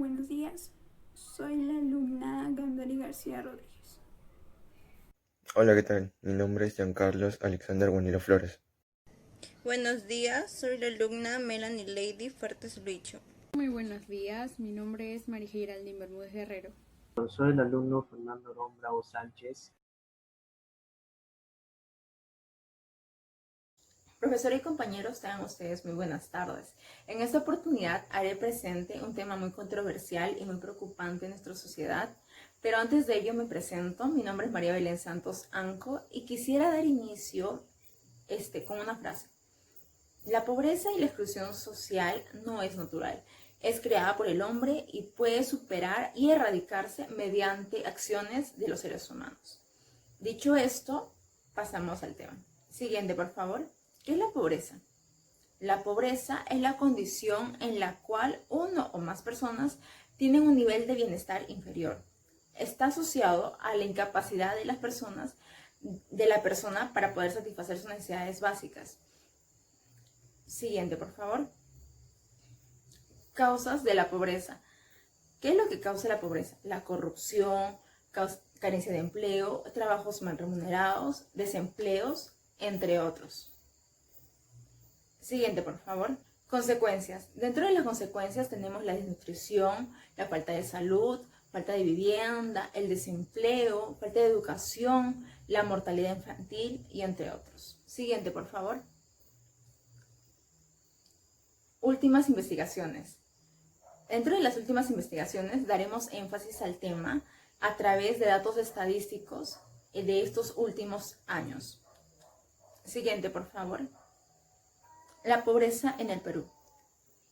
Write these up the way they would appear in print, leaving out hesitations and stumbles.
Buenos días, soy la alumna Gandari García Rodríguez. Hola, ¿qué tal? Mi nombre es Giancarlos Alexander Guanilo Flores. Buenos días, soy la alumna Melanie Lady Fuertes Luicho. Muy buenos días, mi nombre es María Giraldín Bermúdez Guerrero. Soy el alumno Fernando Ron Bravo Sánchez. Profesor y compañeros, tengan ustedes muy buenas tardes. En esta oportunidad haré presente un tema muy controversial y muy preocupante en nuestra sociedad, pero antes de ello me presento. Mi nombre es María Belén Santos Anco y quisiera dar inicio con una frase. La pobreza y la exclusión social no es natural, es creada por el hombre y puede superar y erradicarse mediante acciones de los seres humanos. Dicho esto, pasamos al tema. Siguiente, por favor. ¿Qué es la pobreza? La pobreza es la condición en la cual uno o más personas tienen un nivel de bienestar inferior. Está asociado a la incapacidad de la persona para poder satisfacer sus necesidades básicas. Siguiente, por favor. Causas de la pobreza. ¿Qué es lo que causa la pobreza? La corrupción, carencia de empleo, trabajos mal remunerados, desempleos, entre otros. Siguiente, por favor. Consecuencias. Dentro de las consecuencias tenemos la desnutrición, la falta de salud, falta de vivienda, el desempleo, falta de educación, la mortalidad infantil y entre otros. Siguiente, por favor. Últimas investigaciones. Dentro de las últimas investigaciones daremos énfasis al tema a través de datos estadísticos de estos últimos años. Siguiente, por favor. La pobreza en el Perú.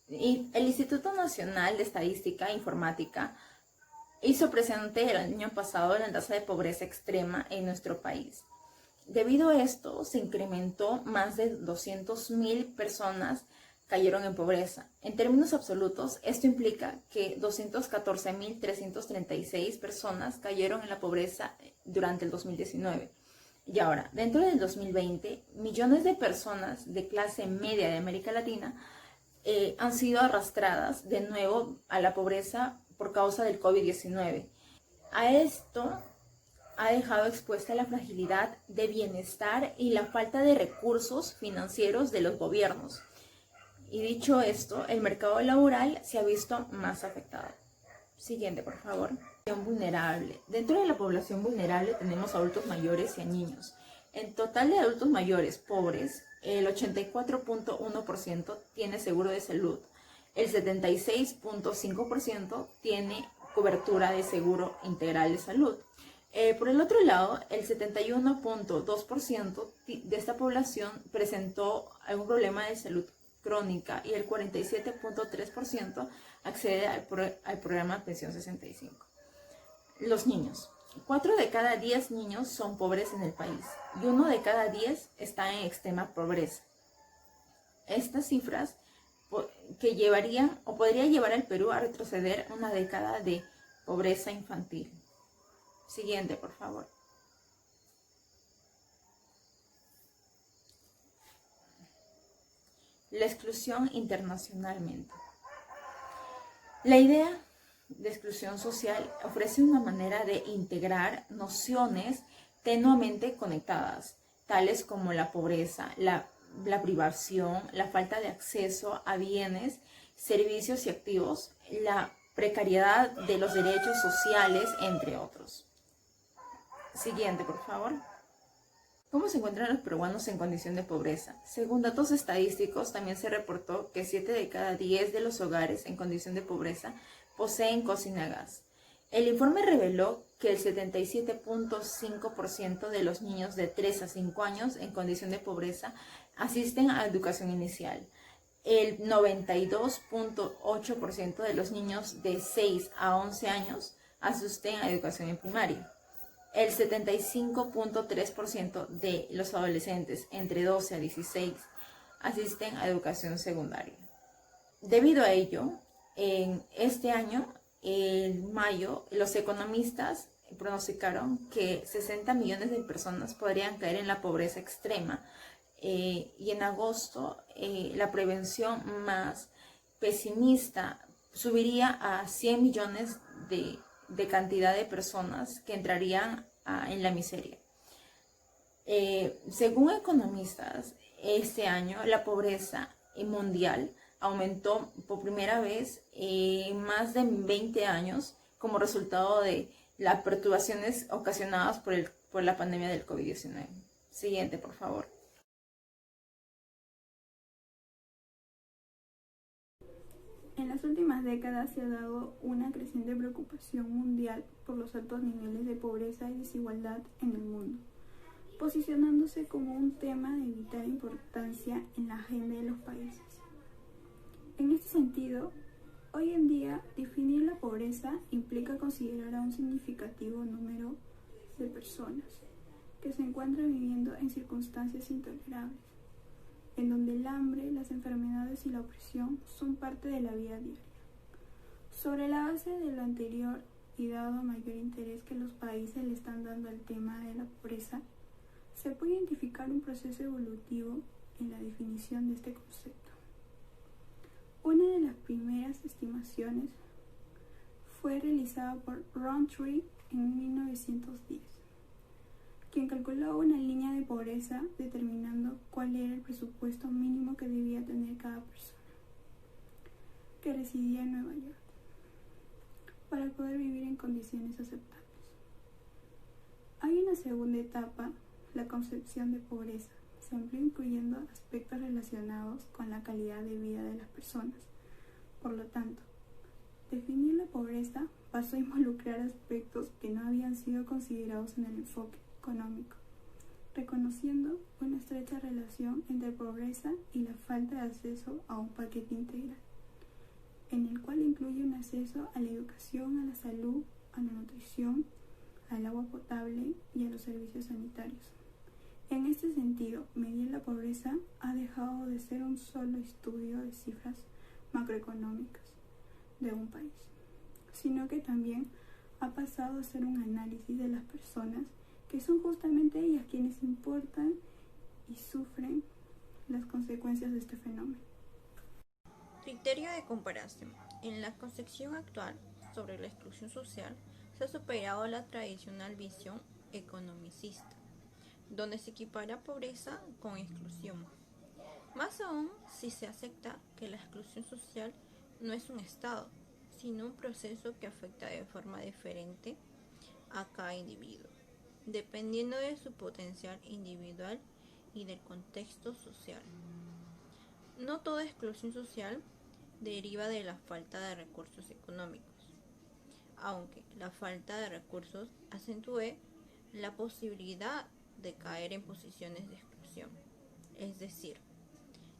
El Instituto Nacional de Estadística e Informática hizo presente el año pasado la tasa de pobreza extrema en nuestro país. Debido a esto, se incrementó. Más de 200,000 personas cayeron en pobreza. En términos absolutos, esto implica que 214,336 personas cayeron en la pobreza durante el 2019. Y ahora, dentro del 2020, millones de personas de clase media de América Latina han sido arrastradas de nuevo a la pobreza por causa del COVID-19. A esto ha dejado expuesta la fragilidad de bienestar y la falta de recursos financieros de los gobiernos. Y dicho esto, el mercado laboral se ha visto más afectado. Siguiente, por favor. Vulnerable. Dentro de la población vulnerable tenemos adultos mayores y a niños. En total de adultos mayores pobres, el 84.1% tiene seguro de salud, el 76.5% tiene cobertura de seguro integral de salud. Por el otro lado, el 71.2% de esta población presentó algún problema de salud crónica y el 47.3% accede al programa Pensión 65. Los niños. 4 de cada 10 niños son pobres en el país y 1 de cada 10 está en extrema pobreza. Estas cifras que llevarían o podría llevar al Perú a retroceder una década de pobreza infantil. Siguiente, por favor. La exclusión internacionalmente. La idea de exclusión social ofrece una manera de integrar nociones tenuamente conectadas, tales como la pobreza, la privación, la falta de acceso a bienes, servicios y activos, la precariedad de los derechos sociales, entre otros. Siguiente, por favor. ¿Cómo se encuentran los peruanos en condición de pobreza? Según datos estadísticos, también se reportó que 7 de cada 10 de los hogares en condición de pobreza poseen cocina a gas. El informe reveló que el 77.5% de los niños de 3 a 5 años en condición de pobreza asisten a educación inicial. El 92.8% de los niños de 6 a 11 años asisten a educación en primaria. El 75.3% de los adolescentes entre 12 a 16 asisten a educación secundaria. Debido a ello, en este año, en mayo, los economistas pronosticaron que 60 millones de personas podrían caer en la pobreza extrema. Y en agosto, la prevención más pesimista subiría a 100 millones de cantidad de personas que entrarían en la miseria. Según economistas, este año la pobreza mundial aumentó por primera vez en más de 20 años como resultado de las perturbaciones ocasionadas por la pandemia del COVID-19. Siguiente, por favor. En las últimas décadas se ha dado una creciente preocupación mundial por los altos niveles de pobreza y desigualdad en el mundo, posicionándose como un tema de vital importancia en la agenda de los países. En este sentido, hoy en día definir la pobreza implica considerar a un significativo número de personas que se encuentran viviendo en circunstancias intolerables, en donde el hambre, las enfermedades y la opresión son parte de la vida diaria. Sobre la base de lo anterior y dado mayor interés que los países le están dando al tema de la pobreza, se puede identificar un proceso evolutivo en la definición de este concepto. Una de las primeras estimaciones fue realizada por Rowntree en 1910, quien calculó una línea de pobreza determinando cuál era el presupuesto mínimo que debía tener cada persona que residía en Nueva York para poder vivir en condiciones aceptables. Hay una segunda etapa, la concepción de pobreza. Se amplió incluyendo aspectos relacionados con la calidad de vida de las personas. Por lo tanto, definir la pobreza pasó a involucrar aspectos que no habían sido considerados en el enfoque económico, reconociendo una estrecha relación entre pobreza y la falta de acceso a un paquete integral, en el cual incluye un acceso a la educación, a la salud, a la nutrición, al agua potable y a los servicios sanitarios. En este sentido, medir la pobreza ha dejado de ser un solo estudio de cifras macroeconómicas de un país, sino que también ha pasado a ser un análisis de las personas, que son justamente ellas quienes importan y sufren las consecuencias de este fenómeno. Criterio de comparación. En la concepción actual sobre la exclusión social se ha superado la tradicional visión economicista, donde se equipara pobreza con exclusión. Más aún si se acepta que la exclusión social no es un estado, sino un proceso que afecta de forma diferente a cada individuo, dependiendo de su potencial individual y del contexto social. No toda exclusión social deriva de la falta de recursos económicos, aunque la falta de recursos acentúe la posibilidad de caer en posiciones de exclusión. Es decir,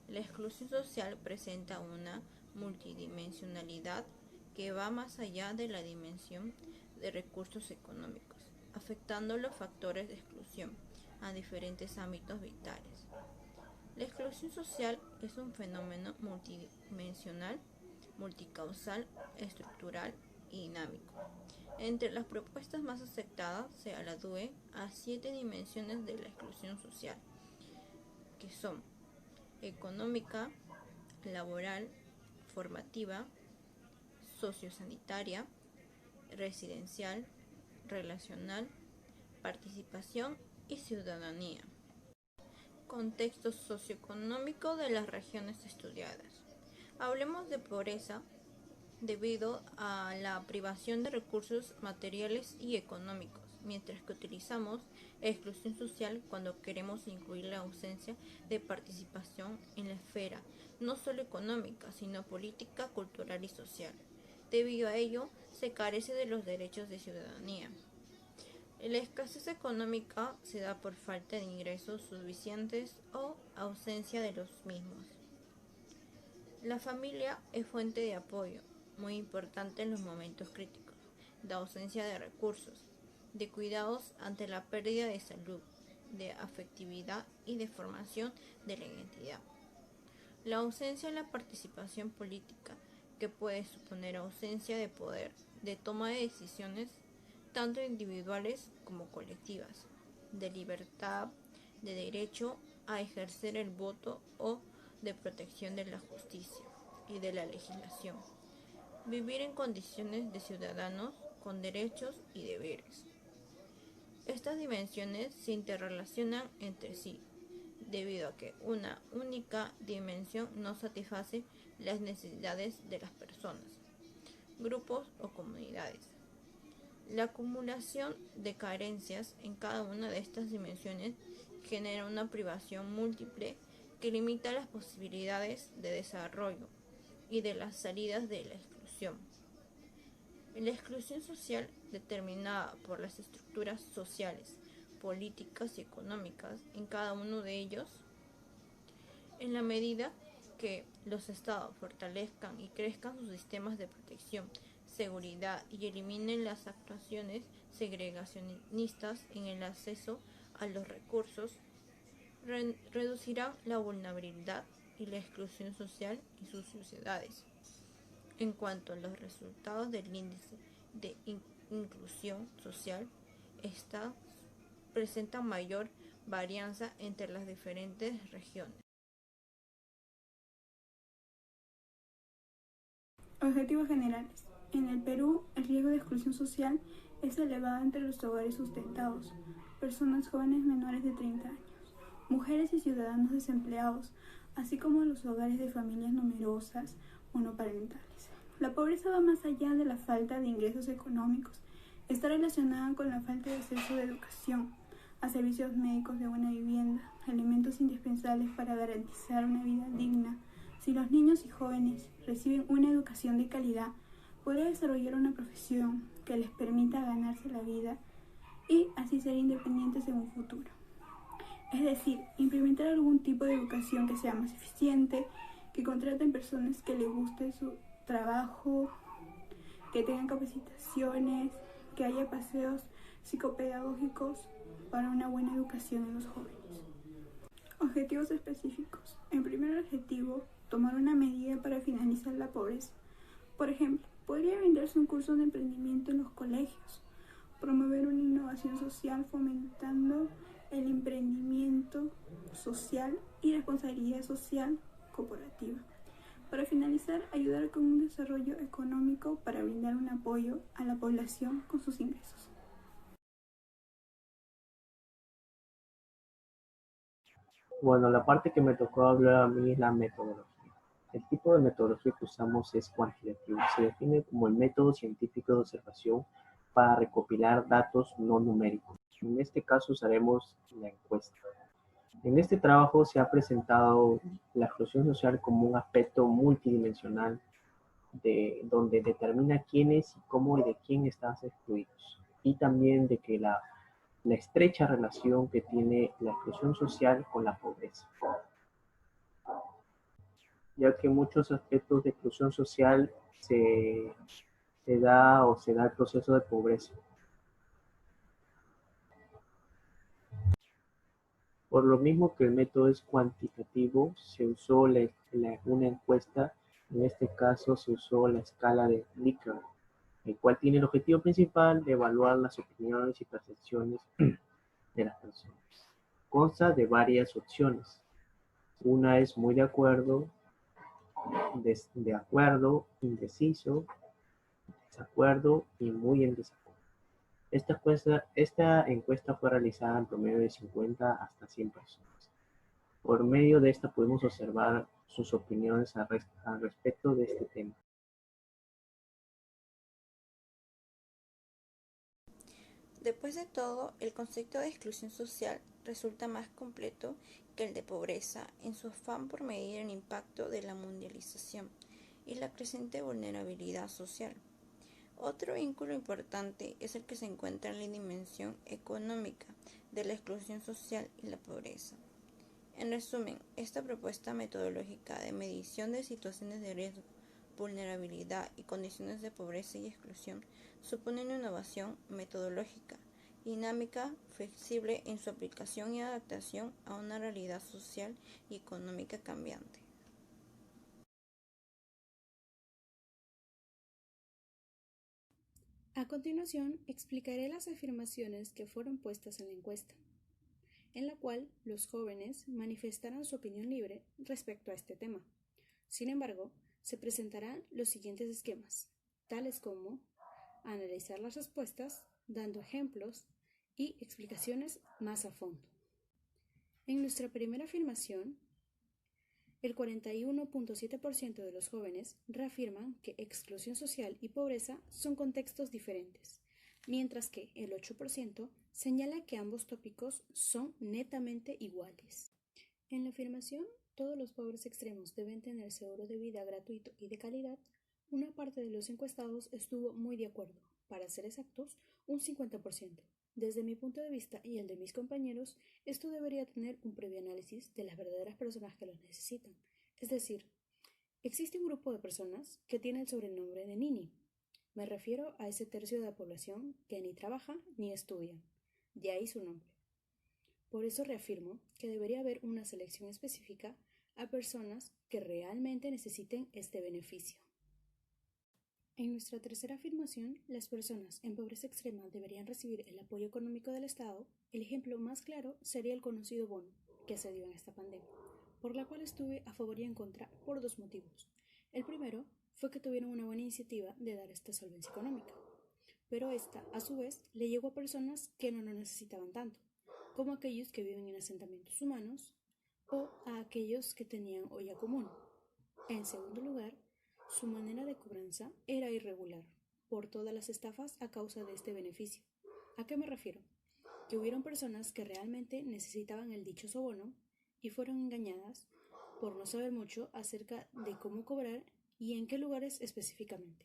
la exclusión social presenta una multidimensionalidad que va más allá de la dimensión de recursos económicos, afectando los factores de exclusión a diferentes ámbitos vitales. La exclusión social es un fenómeno multidimensional, multicausal, estructural y dinámico. Entre las propuestas más aceptadas se aludye a 7 dimensiones de la exclusión social, que son económica, laboral, formativa, sociosanitaria, residencial, relacional, participación y ciudadanía. Contexto socioeconómico de las regiones estudiadas. Hablemos de pobreza debido a la privación de recursos materiales y económicos, mientras que utilizamos exclusión social cuando queremos incluir la ausencia de participación en la esfera no solo económica, sino política, cultural y social. Debido a ello, se carece de los derechos de ciudadanía. La escasez económica se da por falta de ingresos suficientes o ausencia de los mismos. La familia es fuente de apoyo, muy importante en los momentos críticos, de ausencia de recursos, de cuidados ante la pérdida de salud, de afectividad y de formación de la identidad. La ausencia de la participación política, que puede suponer ausencia de poder, de toma de decisiones, tanto individuales como colectivas, de libertad, de derecho a ejercer el voto o de protección de la justicia y de la legislación, vivir en condiciones de ciudadanos con derechos y deberes. Estas dimensiones se interrelacionan entre sí, debido a que una única dimensión no satisface las necesidades de las personas, grupos o comunidades. La acumulación de carencias en cada una de estas dimensiones genera una privación múltiple que limita las posibilidades de desarrollo y de las salidas de la exclusión. La exclusión social, determinada por las estructuras sociales, políticas y económicas en cada uno de ellos, en la medida que los estados fortalezcan y crezcan sus sistemas de protección, seguridad y eliminen las actuaciones segregacionistas en el acceso a los recursos, reducirán la vulnerabilidad y la exclusión social y sus sociedades. En cuanto a los resultados del índice de inclusión social, esta presenta mayor varianza entre las diferentes regiones. Objetivos generales. En el Perú, el riesgo de exclusión social es elevado entre los hogares sustentados, personas jóvenes menores de 30 años, mujeres y ciudadanos desempleados, así como los hogares de familias numerosas monoparentales. La pobreza va más allá de la falta de ingresos económicos. Está relacionada con la falta de acceso a educación, a servicios médicos, de buena vivienda, elementos indispensables para garantizar una vida digna. Si los niños y jóvenes reciben una educación de calidad, podrán desarrollar una profesión que les permita ganarse la vida y así ser independientes en un futuro. Es decir, implementar algún tipo de educación que sea más eficiente, que contraten personas que les guste su trabajo, que tengan capacitaciones, que haya paseos psicopedagógicos para una buena educación en los jóvenes. Objetivos específicos. En primer objetivo, tomar una medida para finalizar la pobreza. Por ejemplo, podría brindarse un curso de emprendimiento en los colegios, promover una innovación social fomentando el emprendimiento social y responsabilidad social corporativa. Para finalizar, ayudar con un desarrollo económico para brindar un apoyo a la población con sus ingresos. Bueno, la parte que me tocó hablar a mí es la metodología. El tipo de metodología que usamos es cuantitativo. Se define como el método científico de observación para recopilar datos no numéricos. En este caso usaremos la encuesta. En este trabajo se ha presentado la exclusión social como un aspecto multidimensional donde determina quiénes y cómo y de quién están excluidos. Y también de que la estrecha relación que tiene la exclusión social con la pobreza, ya que muchos aspectos de exclusión social se da el proceso de pobreza. Por lo mismo que el método es cuantitativo, se usó una encuesta, en este caso se usó la escala de Likert, el cual tiene el objetivo principal de evaluar las opiniones y percepciones de las personas. Consta de varias opciones. Una es muy de acuerdo, de acuerdo, indeciso, desacuerdo y muy en desacuerdo. Esta encuesta fue realizada en promedio de 50 hasta 100 personas. Por medio de esta podemos observar sus opiniones al respecto de este tema. Después de todo, el concepto de exclusión social resulta más completo que el de pobreza en su afán por medir el impacto de la mundialización y la creciente vulnerabilidad social. Otro vínculo importante es el que se encuentra en la dimensión económica de la exclusión social y la pobreza. En resumen, esta propuesta metodológica de medición de situaciones de riesgo, vulnerabilidad y condiciones de pobreza y exclusión supone una innovación metodológica, dinámica, flexible en su aplicación y adaptación a una realidad social y económica cambiante. A continuación, explicaré las afirmaciones que fueron puestas en la encuesta, en la cual los jóvenes manifestaron su opinión libre respecto a este tema. Sin embargo, se presentarán los siguientes esquemas. tales como analizar las respuestas, dando ejemplos y explicaciones más a fondo. En nuestra primera afirmación, el 41.7% de los jóvenes reafirman que exclusión social y pobreza son contextos diferentes, mientras que el 8% señala que ambos tópicos son netamente iguales. En la afirmación, todos los pobres extremos deben tener seguro de vida gratuito y de calidad, una parte de los encuestados estuvo muy de acuerdo, para ser exactos, un 50%. Desde mi punto de vista y el de mis compañeros, esto debería tener un previo análisis de las verdaderas personas que lo necesitan. Es decir, existe un grupo de personas que tiene el sobrenombre de Nini. Me refiero a ese tercio de la población que ni trabaja ni estudia. De ahí su nombre. Por eso reafirmo que debería haber una selección específica a personas que realmente necesiten este beneficio. En nuestra tercera afirmación, las personas en pobreza extrema deberían recibir el apoyo económico del Estado. El ejemplo más claro sería el conocido bono que se dio en esta pandemia, por la cual estuve a favor y en contra por dos motivos. El primero fue que tuvieron una buena iniciativa de dar esta solvencia económica, pero esta, a su vez, le llegó a personas que no lo necesitaban tanto, como aquellos que viven en asentamientos humanos o a aquellos que tenían olla común. En segundo lugar, su manera de cobranza era irregular, por todas las estafas a causa de este beneficio. ¿A qué me refiero? Que hubieron personas que realmente necesitaban el dichoso bono y fueron engañadas por no saber mucho acerca de cómo cobrar y en qué lugares específicamente.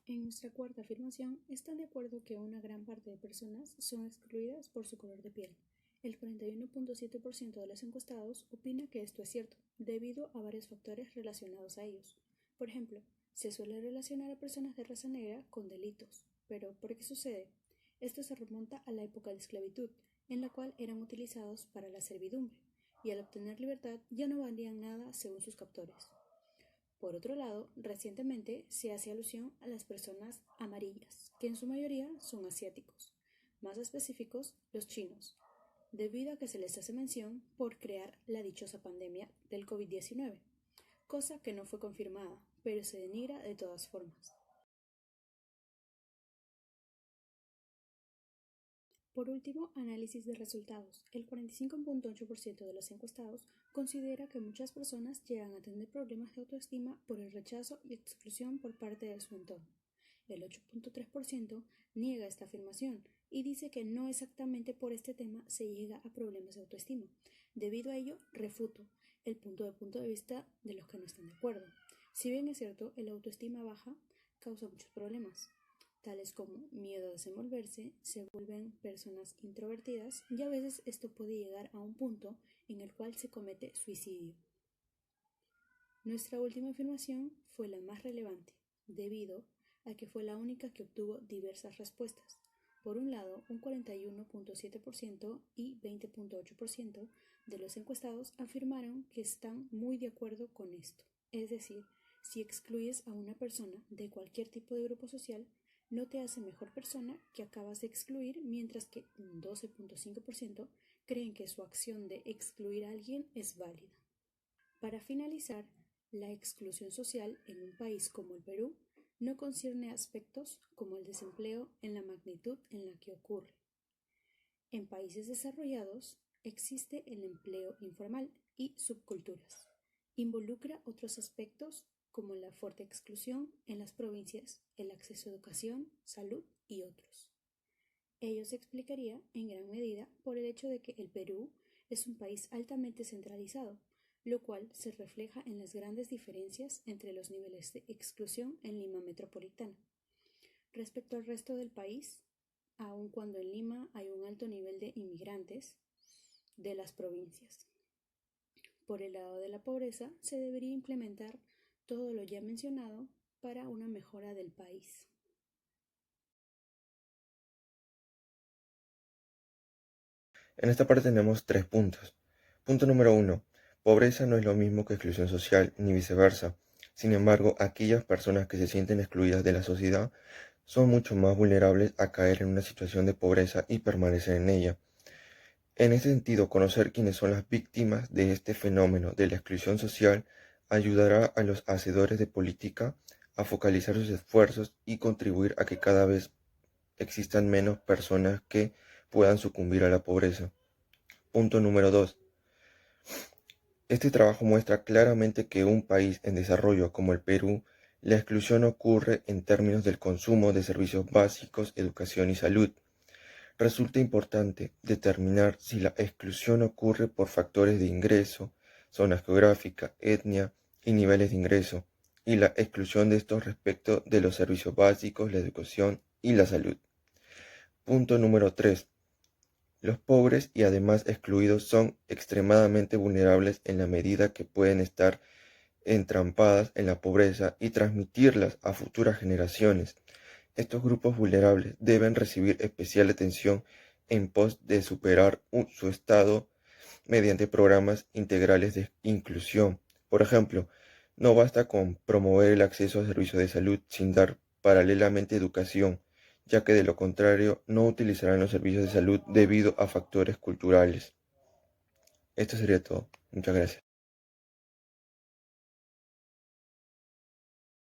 En nuestra cuarta afirmación, están de acuerdo que una gran parte de personas son excluidas por su color de piel. El 41.7% de los encuestados opina que esto es cierto, debido a varios factores relacionados a ellos. Por ejemplo, se suele relacionar a personas de raza negra con delitos. Pero, ¿por qué sucede? Esto se remonta a la época de esclavitud, en la cual eran utilizados para la servidumbre, y al obtener libertad ya no valían nada según sus captores. Por otro lado, recientemente se hace alusión a las personas amarillas, que en su mayoría son asiáticos, más específicos los chinos, debido a que se les hace mención por crear la dichosa pandemia del COVID-19, cosa que no fue confirmada, pero se denigra de todas formas. Por último, análisis de resultados. El 45.8% de los encuestados considera que muchas personas llegan a tener problemas de autoestima por el rechazo y exclusión por parte de su entorno. El 8.3% niega esta afirmación y dice que no exactamente por este tema se llega a problemas de autoestima. Debido a ello, refuto el punto de vista de los que no están de acuerdo. Si bien es cierto, el autoestima baja causa muchos problemas, tales como miedo a desenvolverse, se vuelven personas introvertidas y a veces esto puede llegar a un punto en el cual se comete suicidio. Nuestra última afirmación fue la más relevante, debido a que fue la única que obtuvo diversas respuestas. Por un lado, un 41.7% y 20.8% de los encuestados afirmaron que están muy de acuerdo con esto. Es decir, si excluyes a una persona de cualquier tipo de grupo social, no te hace mejor persona que acabas de excluir, mientras que un 12.5% creen que su acción de excluir a alguien es válida. Para finalizar, la exclusión social en un país como el Perú no concierne aspectos como el desempleo en la magnitud en la que ocurre. En países desarrollados existe el empleo informal y subculturas. Involucra otros aspectos como la fuerte exclusión en las provincias, el acceso a educación, salud y otros. Ello se explicaría en gran medida por el hecho de que el Perú es un país altamente centralizado, lo cual se refleja en las grandes diferencias entre los niveles de exclusión en Lima metropolitana. Respecto al resto del país, aun cuando en Lima hay un alto nivel de inmigrantes de las provincias. Por el lado de la pobreza, se debería implementar todo lo ya mencionado para una mejora del país. En esta parte tenemos 3 puntos. Punto número 1. Pobreza no es lo mismo que exclusión social, ni viceversa. Sin embargo, aquellas personas que se sienten excluidas de la sociedad son mucho más vulnerables a caer en una situación de pobreza y permanecer en ella. En ese sentido, conocer quiénes son las víctimas de este fenómeno de la exclusión social ayudará a los hacedores de política a focalizar sus esfuerzos y contribuir a que cada vez existan menos personas que puedan sucumbir a la pobreza. Punto número 2. Este trabajo muestra claramente que un país en desarrollo como el Perú, la exclusión ocurre en términos del consumo de servicios básicos, educación y salud. Resulta importante determinar si la exclusión ocurre por factores de ingreso, zona geográfica, etnia y niveles de ingreso, y la exclusión de estos respecto de los servicios básicos, la educación y la salud. Punto número 3. Los pobres y además excluidos son extremadamente vulnerables en la medida que pueden estar entrampadas en la pobreza y transmitirlas a futuras generaciones. Estos grupos vulnerables deben recibir especial atención en pos de superar su estado mediante programas integrales de inclusión. Por ejemplo, no basta con promover el acceso a servicios de salud sin dar paralelamente educación, ya que de lo contrario no utilizarán los servicios de salud debido a factores culturales. Esto sería todo. Muchas gracias.